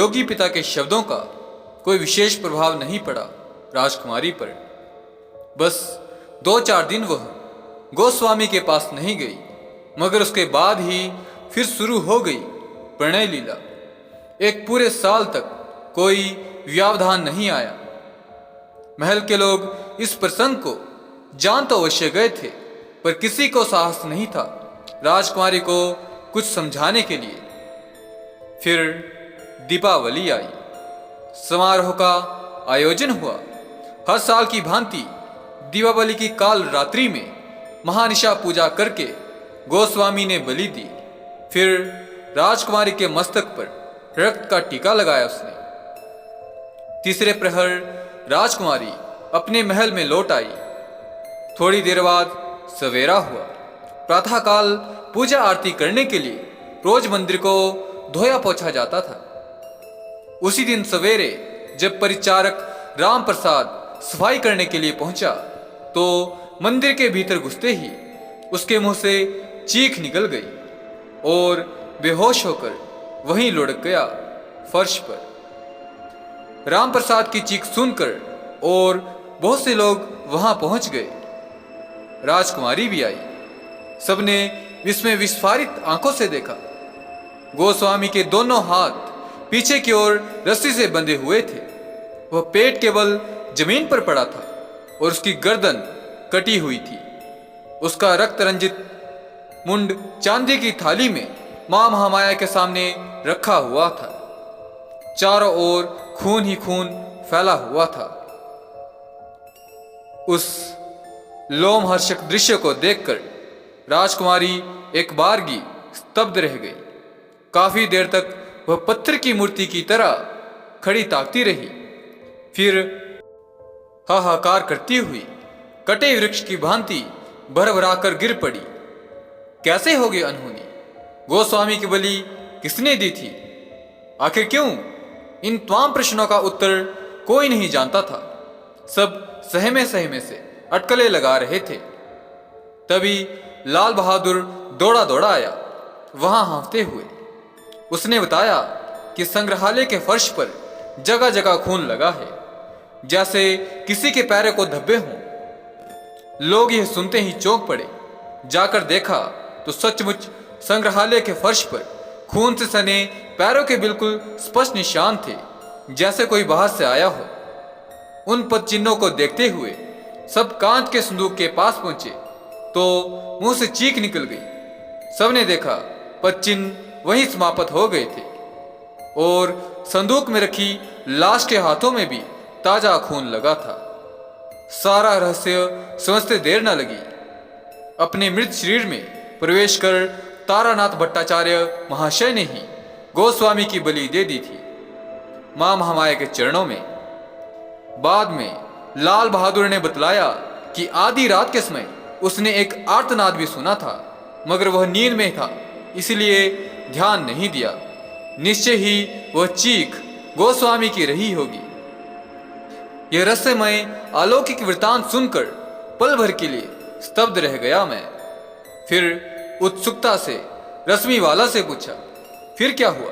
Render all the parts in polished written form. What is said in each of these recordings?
योगी पिता के शब्दों का कोई विशेष प्रभाव नहीं पड़ा राजकुमारी पर। बस 2-4 दिन वह गोस्वामी के पास नहीं गई, मगर उसके बाद ही फिर शुरू हो गई प्रणय लीला। एक पूरे साल तक कोई व्यवधान नहीं आया। महल के लोग इस प्रसंग को जान तो अवश्य गए थे, पर किसी को साहस नहीं था राजकुमारी को कुछ समझाने के लिए। फिर दीपावली आई। समारोह का आयोजन हुआ। हर साल की भांति दीपावली की काल रात्रि में महानिशा पूजा करके गोस्वामी ने बलि दी। फिर राजकुमारी के मस्तक पर रक्त का टीका लगाया उसने। तीसरे प्रहर राजकुमारी अपने महल में लौट आई। थोड़ी देर बाद सवेरा हुआ। प्रातःकाल पूजा आरती करने के लिए रोज मंदिर को धोया पोछा जाता था। उसी दिन सवेरे जब परिचारक राम प्रसाद सफाई करने के लिए पहुंचा तो मंदिर के भीतर घुसते ही उसके मुंह से चीख निकल गई और बेहोश होकर वहीं लुढ़क गया फर्श पर। राम प्रसाद की चीख सुनकर और बहुत से लोग वहां पहुंच गए। राजकुमारी भी आई। सबने विस्मय विस्फारित आंखों से देखा। गोस्वामी के दोनों हाथ पीछे की ओर रस्सी से बंधे हुए थे। वह पेट केवल जमीन पर पड़ा था और उसकी गर्दन कटी हुई थी। उसका रक्त रंजित मुंड चांदी की थाली में मां महामाया के सामने रखा हुआ था। चारों ओर खून ही खून फैला हुआ था। उस लोमहर्षक दृश्य को देखकर राजकुमारी एक बारगी स्तब्ध रह गई। काफी देर तक वह पत्थर की मूर्ति की तरह खड़ी ताकती रही। फिर हाहाकार करती हुई कटे वृक्ष की भांति भरभराकर गिर पड़ी। कैसे हो गई अनहोनी? गोस्वामी की बलि किसने दी थी? आखिर क्यों? इन तमाम प्रश्नों का उत्तर कोई नहीं जानता था। सब सहमे सहमे से अटकलें लगा रहे थे। तभी लाल बहादुर दौड़ा दौड़ा आया, वहां हाँफते हुए। उसने बताया कि संग्रहालय के फर्श पर जगह जगह खून लगा है, जैसे किसी के पैरों को धब्बे हों। लोग यह सुनते ही चौंक पड़े। जाकर देखा तो सचमुच संग्रहालय के फर्श पर खून से सने पैरों के बिल्कुल स्पष्ट निशान थे, जैसे कोई बाहर से आया हो। उन पदचिन्हों को देखते हुए सब कांच के संदूक के पास पहुंचे तो मुंह से चीख निकल गई। सबने देखा पदचिन्ह वहीं समाप्त हो गए थे और संदूक में रखी लाश के हाथों में भी ताजा खून लगा था। सारा रहस्य समझते देर न लगी। अपने मृत शरीर में प्रवेश कर तारानाथ भट्टाचार्य महाशय ने ही गोस्वामी की बलि दे दी थी मां महामाया के चरणों में। बाद में लाल बहादुर ने बतलाया कि आधी रात के समय उसने एक आर्तनाद भी सुना था, मगर वह नींद में था, इसलिए ध्यान नहीं दिया। निश्चय ही वह चीख गोस्वामी की रही होगी। यह रहस्यमय अलौकिक वृतांत सुनकर पल भर के लिए स्तब्ध रह गया मैं। फिर उत्सुकता से रश्मिवाला से पूछा, फिर क्या हुआ?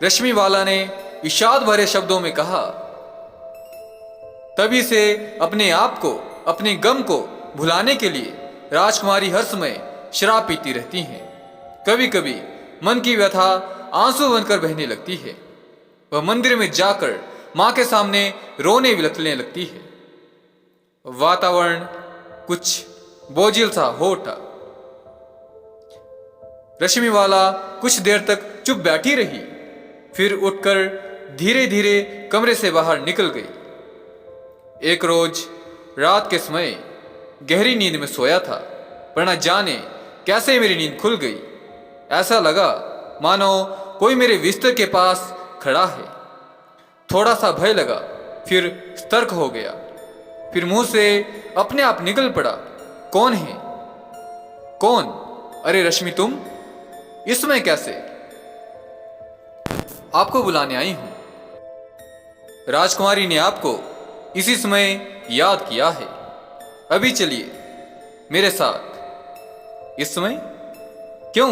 रश्मिवाला ने विषाद भरे शब्दों में कहा, तभी से अपने आप को, अपने गम को भुलाने के लिए राजकुमारी हर समय शराब पीती रहती हैं। कभी कभी मन की व्यथा आंसू बनकर बहने लगती है। वह मंदिर में जाकर मां के सामने रोने बिलखने लगती है। वातावरण कुछ बोझिल सा हो उठा। रश्मिवाला कुछ देर तक चुप बैठी रही, फिर उठकर धीरे धीरे कमरे से बाहर निकल गई। एक रोज रात के समय गहरी नींद में सोया था, पर न जाने कैसे मेरी नींद खुल गई। ऐसा लगा मानो कोई मेरे बिस्तर के पास खड़ा है। थोड़ा सा भय लगा, फिर सतर्क हो गया। फिर मुंह से अपने आप निकल पड़ा, कौन है? कौन? अरे रश्मि, तुम इस समय कैसे? आपको बुलाने आई हूं। राजकुमारी ने आपको इसी समय याद किया है। अभी चलिए मेरे साथ। इस समय? क्यों,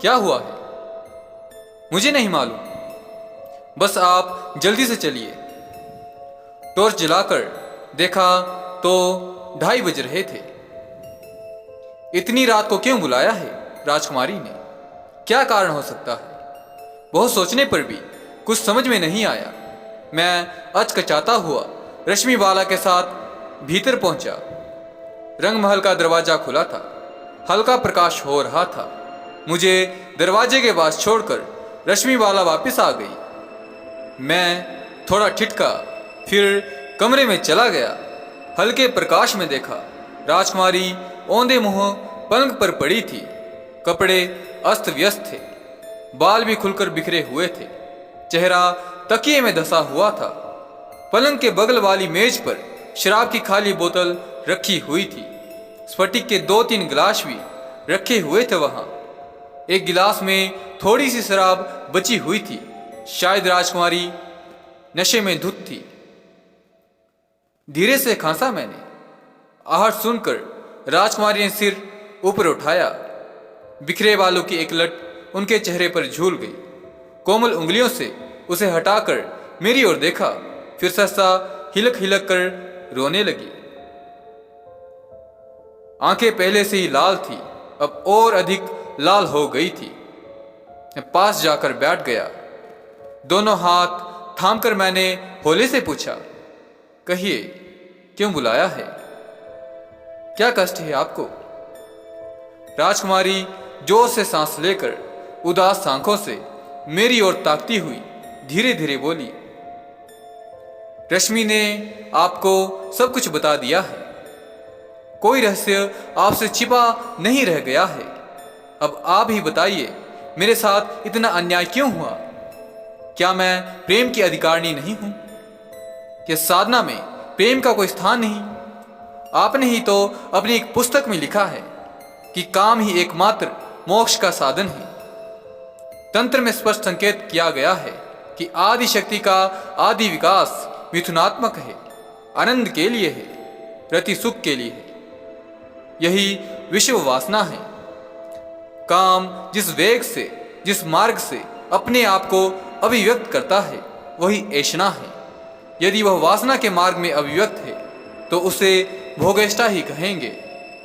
क्या हुआ है? मुझे नहीं मालूम। बस आप जल्दी से चलिए। टॉर्च जलाकर देखा तो 2:30 बज रहे थे। इतनी रात को क्यों बुलाया है राजकुमारी ने? क्या कारण हो सकता है? बहुत सोचने पर भी कुछ समझ में नहीं आया। मैं अचकचाता हुआ रश्मिबाला के साथ भीतर पहुंचा। रंगमहल का दरवाजा खुला था। हल्का प्रकाश हो रहा था। मुझे दरवाजे के पास छोड़कर रश्मिबाला वापस आ गई। मैं थोड़ा ठिठका, फिर कमरे में चला गया। हल्के प्रकाश में देखा राजकुमारी औंधे मुंह पलंग पर पड़ी थी। कपड़े अस्त व्यस्त थे, बाल भी खुलकर बिखरे हुए थे। चेहरा तकिए में धंसा हुआ था। पलंग के बगल वाली मेज पर शराब की खाली बोतल रखी हुई थी। स्फटिक के 2-3 गिलास भी रखे हुए थे वहां। एक गिलास में थोड़ी सी शराब बची हुई थी। शायद राजकुमारी नशे में धुत थी। धीरे से खांसा मैंने। आहट सुनकर राजकुमारी ने सिर ऊपर उठाया। बिखरे बालों की एक लट उनके चेहरे पर झूल गई। कोमल उंगलियों से उसे हटाकर मेरी ओर देखा, फिर सहसा हिलक हिलक कर रोने लगी। आंखें पहले से ही लाल थी, अब और अधिक लाल हो गई थी। मैं पास जाकर बैठ गया। दोनों हाथ थामकर मैंने होले से पूछा, कहिए क्यों बुलाया है? क्या कष्ट है आपको? राजकुमारी जोर से सांस लेकर उदास आंखों से मेरी ओर ताकती हुई धीरे धीरे बोली, रश्मि ने आपको सब कुछ बता दिया है। कोई रहस्य आपसे छिपा नहीं रह गया है। अब आप ही बताइए, मेरे साथ इतना अन्याय क्यों हुआ? क्या मैं प्रेम की अधिकारिणी नहीं हूं? क्या साधना में प्रेम का कोई स्थान नहीं? आपने ही तो अपनी एक पुस्तक में लिखा है कि काम ही एकमात्र मोक्ष का साधन है। तंत्र में स्पष्ट संकेत किया गया है कि आदि शक्ति का आदि विकास मिथुनात्मक है, आनंद के लिए है, रति सुख के लिए है। यही विश्व वासना है। काम जिस वेग से, जिस मार्ग से अपने आप को अभिव्यक्त करता है, वही ऐषणा है। यदि वह वासना के मार्ग में अभिव्यक्त है तो उसे भोगेष्टा ही कहेंगे।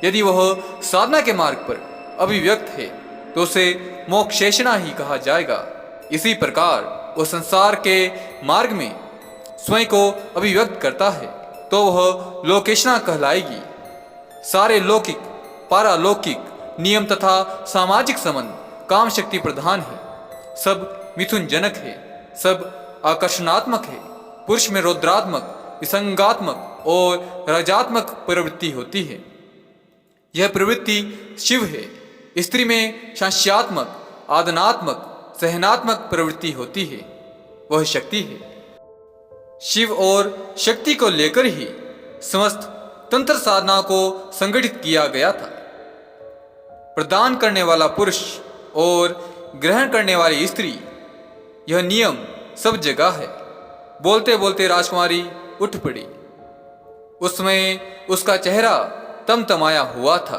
यदि वह साधना के मार्ग पर अभिव्यक्त है तो उसे मोक्षेषणा ही कहा जाएगा। इसी प्रकार वह संसार के मार्ग में स्वयं को अभिव्यक्त करता है तो वह लोकेशना कहलाएगी। सारे लौकिक, पारालौकिक नियम तथा सामाजिक संबंध काम शक्ति प्रधान है। सब मिथुन जनक है, सब आकर्षणात्मक है। पुरुष में रौद्रात्मक, विसंगात्मक और राजात्मक प्रवृत्ति होती है। यह प्रवृत्ति शिव है। स्त्री में शास्यात्मक, आदनात्मक, सहनात्मक प्रवृत्ति होती है, वह शक्ति है। शिव और शक्ति को लेकर ही समस्त तंत्र साधना को संगठित किया गया था। प्रदान करने वाला पुरुष और ग्रहण करने वाली स्त्री, यह नियम सब जगह है। बोलते बोलते राजकुमारी उठ पड़ी। उसमें उसका चेहरा तमतमाया हुआ था।